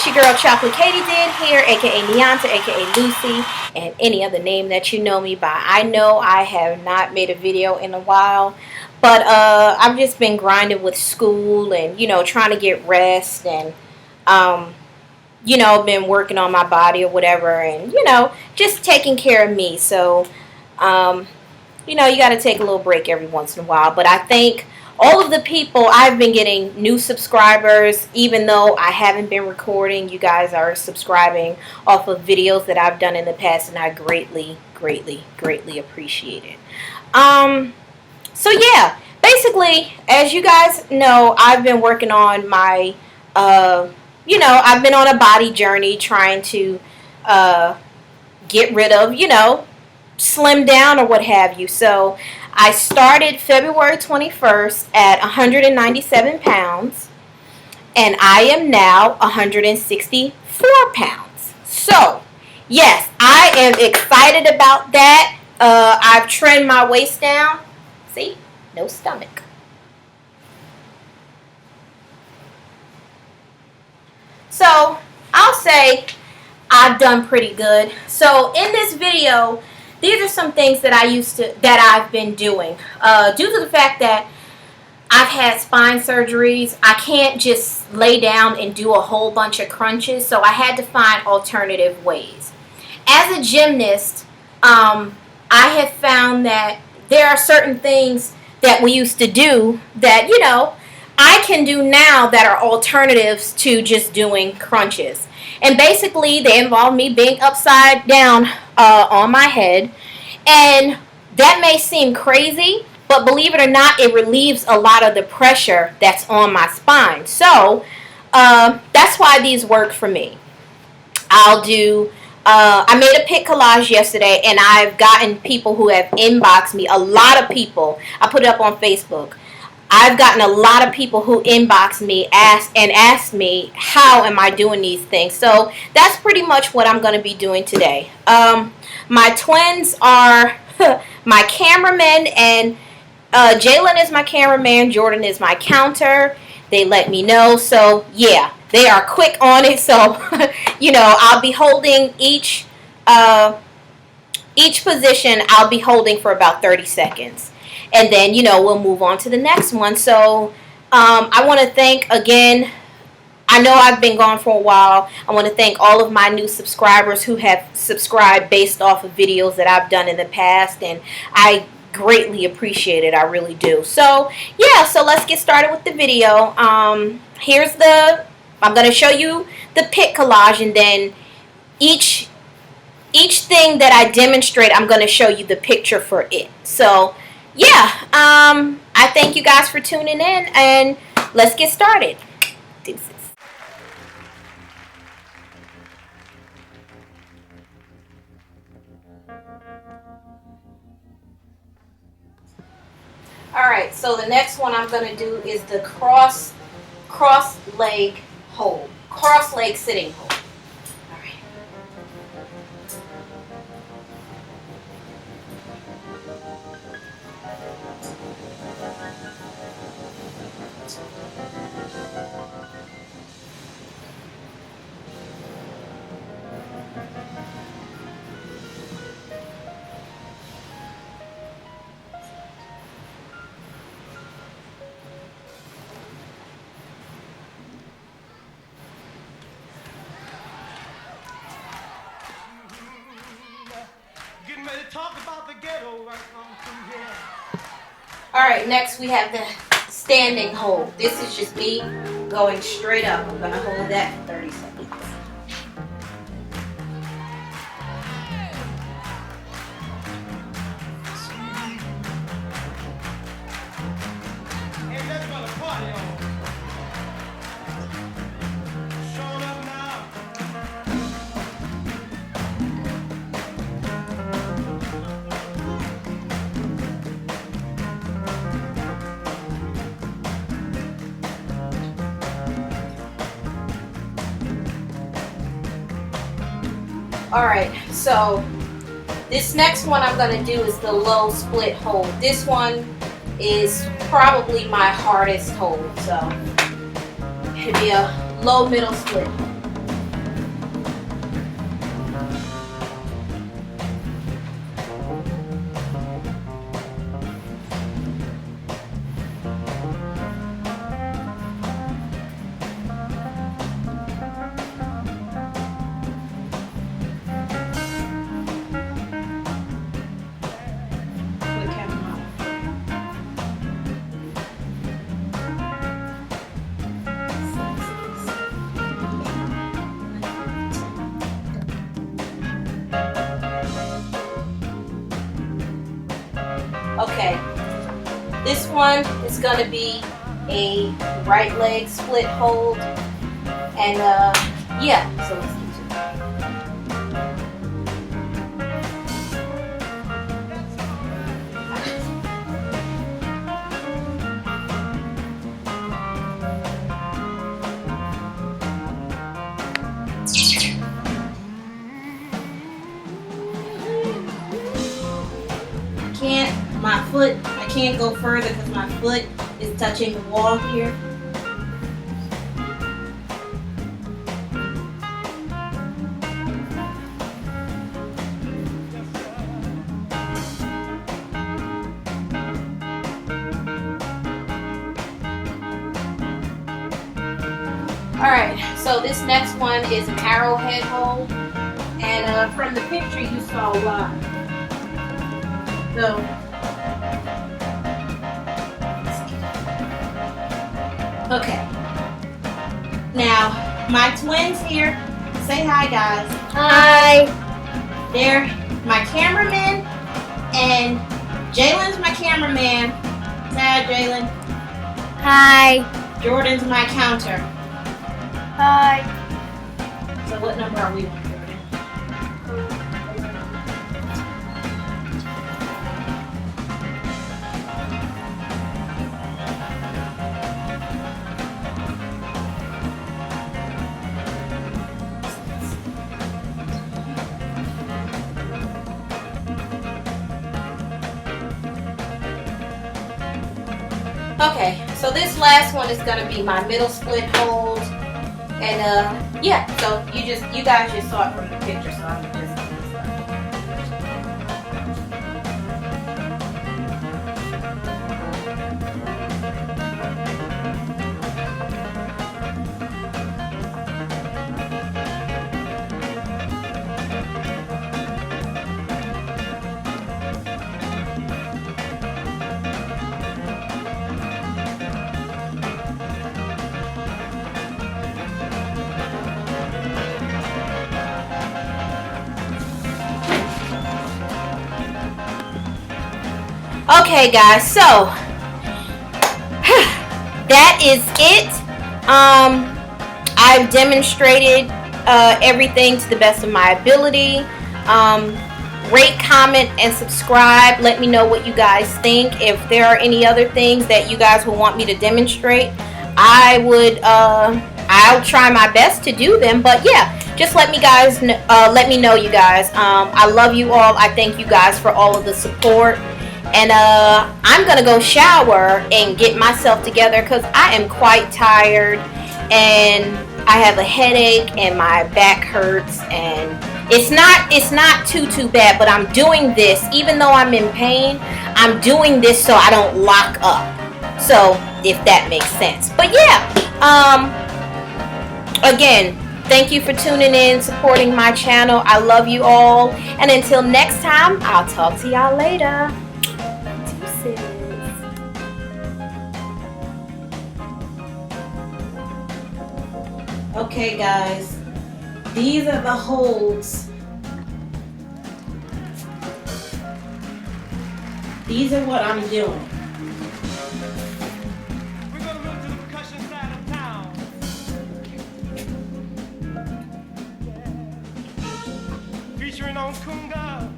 it's your girl Chocolate Katie did here, aka Neonta, aka Lucy, and any other name that you know me by. I know I have not made a video in a while, but I've just been grinding with school and, you know, trying to get rest and, you know, been working on my body or whatever and, you know, just taking care of me. So, you know, you got to take a little break every once in a while. But I think all of the people, I've been getting new subscribers, even though I haven't been recording. You guys are subscribing off of videos that I've done in the past, and I greatly, greatly, greatly appreciate it. So yeah, basically, as you guys know, I've been working on my, you know, I've been on a body journey trying to get rid of, you know, slim down or what have you. So I started February 21st at 197 pounds, and I am now 164 pounds. So, yes, I am excited about that. I've trimmed my waist down. See? No stomach. So, I'll say I've done pretty good. So, in this video, these are some things that I've been doing. Due to the fact that I've had spine surgeries, I can't just lay down and do a whole bunch of crunches, so I had to find alternative ways. As a gymnast, I have found that there are certain things that we used to do that, you know, I can do now that are alternatives to just doing crunches. And basically, they involve me being upside down on my head. And that may seem crazy, but believe it or not, it relieves a lot of the pressure that's on my spine. So, that's why these work for me. I'll do, I made a pic collage yesterday, and I've gotten people who have inboxed me, a lot of people. I put it up on Facebook. I've gotten a lot of people who inbox me asked me how am I doing these things. So that's pretty much what I'm going to be doing today. My twins are my cameraman, and Jalen is my cameraman. Jordan is my counter. They let me know. So yeah, they are quick on it. So you know, I'll be holding each position. I'll be holding for about 30 seconds. And then, you know, we'll move on to the next one. So, I want to thank, again, I know I've been gone for a while. I want to thank all of my new subscribers who have subscribed based off of videos that I've done in the past. And I greatly appreciate it. I really do. So, yeah, so let's get started with the video. I'm going to show you the pic collage, and then each thing that I demonstrate, I'm going to show you the picture for it. So, yeah, I thank you guys for tuning in, and let's get started. Deuces. Alright, so the next one I'm going to do is the cross leg hold, cross leg sitting hold. Alright, next we have the standing hold. This is just me going straight up. I'm going to hold that for 30 seconds. Alright, so this next one I'm going to do is the low split hold. This one is probably my hardest hold, so it'll be a low middle split. This one is going to be a right leg split hold. And yeah, so let's do it. I can't go further because my foot is touching the wall here. Alright, so this next one is an arrowhead hold. And from the picture you saw why. So, okay. Now, my twins here, say hi guys. Hi. They're my cameraman, and Jalen's my cameraman. Say hi, Jalen. Hi. Jordan's my counter. Hi. So what number are we on, Jordan? Okay, so this last one is gonna be my middle split hold, and yeah. So you guys just saw it from the picture, so I'm just. Okay guys, so that is it. I've demonstrated everything to the best of my ability. Rate, comment, and subscribe. Let me know what you guys think. If there are any other things that you guys will want me to demonstrate, I'll try my best to do them. But yeah, just let me know, you guys. I love you all. I thank you guys for all of the support. And I'm gonna go shower and get myself together because I am quite tired and I have a headache and my back hurts, and it's not too bad, but I'm doing this even though I'm in pain. I'm doing this so I don't lock up, so if that makes sense. But yeah, again, thank you for tuning in, supporting my channel. I love you all, and until next time, I'll talk to y'all later. Okay guys, these are the holds. These are what I'm doing. We're gonna move to the percussion side of town. Featuring on Kunga.